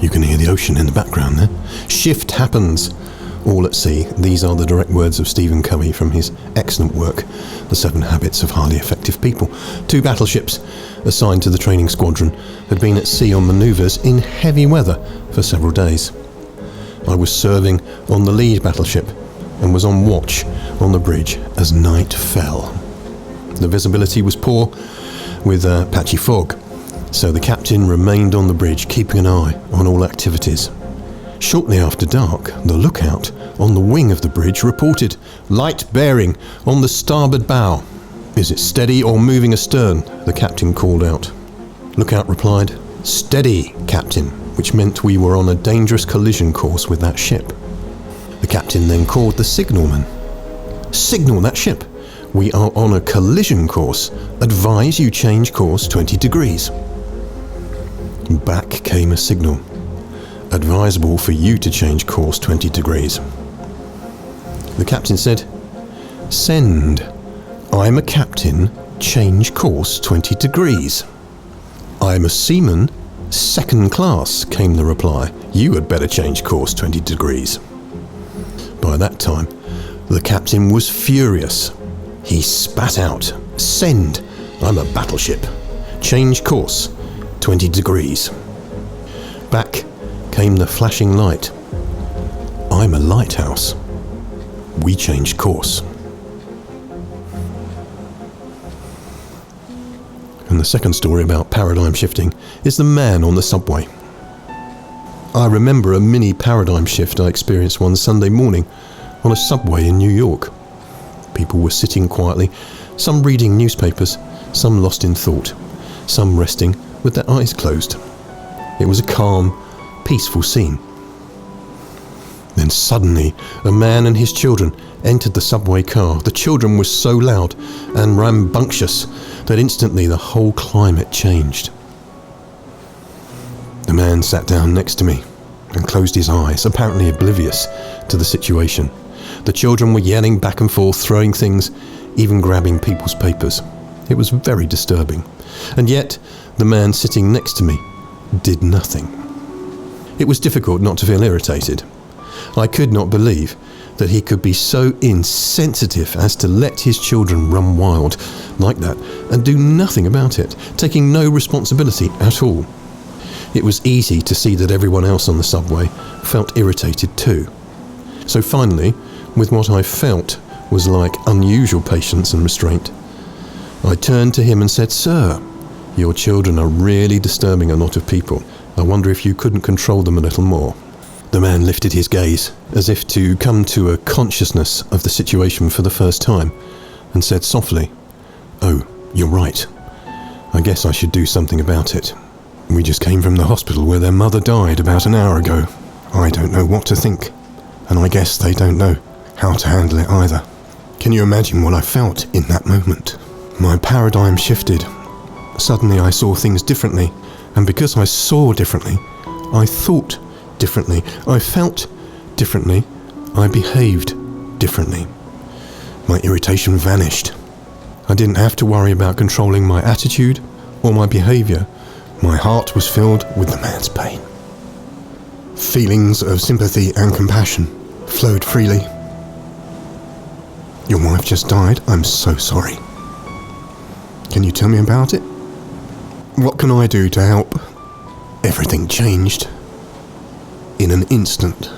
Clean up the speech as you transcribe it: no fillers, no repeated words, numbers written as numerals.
You can hear the ocean in the background there. Shift happens. All at sea. These are the direct words of Stephen Covey from his excellent work, The 7 Habits of Highly Effective People. 2 battleships assigned to the training squadron had been at sea on manoeuvres in heavy weather for several days. I was serving on the lead battleship and was on watch on the bridge as night fell. The visibility was poor with patchy fog, so the captain remained on the bridge keeping an eye on all activities. Shortly after dark, the lookout on the wing of the bridge reported light bearing on the starboard bow. "Is it steady or moving astern?" the captain called out. Lookout replied, "Steady, captain," which meant we were on a dangerous collision course with that ship. The captain then called the signalman. "Signal that ship. We are on a collision course. Advise you change course 20 degrees. Back came a signal. "Advisable for you to change course 20 degrees. The captain said, "Send. I'm a captain. Change course 20 degrees. "I'm a seaman. Second class," came the reply. "You had better change course 20 degrees. By that time, the captain was furious. He spat out, "Send. I'm a battleship. Change course 20 degrees. Back came the flashing light. "I'm a lighthouse. We changed course." And the second story about paradigm shifting is the man on the subway. I remember a mini paradigm shift I experienced one Sunday morning on a subway in New York. People were sitting quietly, some reading newspapers, some lost in thought, some resting with their eyes closed. It was a calm, peaceful scene. Then suddenly, a man and his children entered the subway car. The children were so loud and rambunctious that instantly the whole climate changed. The man sat down next to me and closed his eyes, apparently oblivious to the situation. The children were yelling back and forth, throwing things, even grabbing people's papers. It was very disturbing. And yet, the man sitting next to me did nothing. It was difficult not to feel irritated. I could not believe that he could be so insensitive as to let his children run wild like that and do nothing about it, taking no responsibility at all. It was easy to see that everyone else on the subway felt irritated too. So finally, with what I felt was like unusual patience and restraint, I turned to him and said, "Sir, your children are really disturbing a lot of people. I wonder if you couldn't control them a little more." The man lifted his gaze, as if to come to a consciousness of the situation for the first time, and said softly, "Oh, you're right. I guess I should do something about it. We just came from the hospital where their mother died about an hour ago. I don't know what to think, and I guess they don't know how to handle it either." Can you imagine what I felt in that moment? My paradigm shifted. Suddenly I saw things differently, and because I saw differently, I thought differently, I felt differently, I behaved differently. My irritation vanished. I didn't have to worry about controlling my attitude or my behaviour. My heart was filled with the man's pain. Feelings of sympathy and compassion flowed freely. "Your wife just died. I'm so sorry. Can you tell me about it? What can I do to help?" Everything changed in an instant.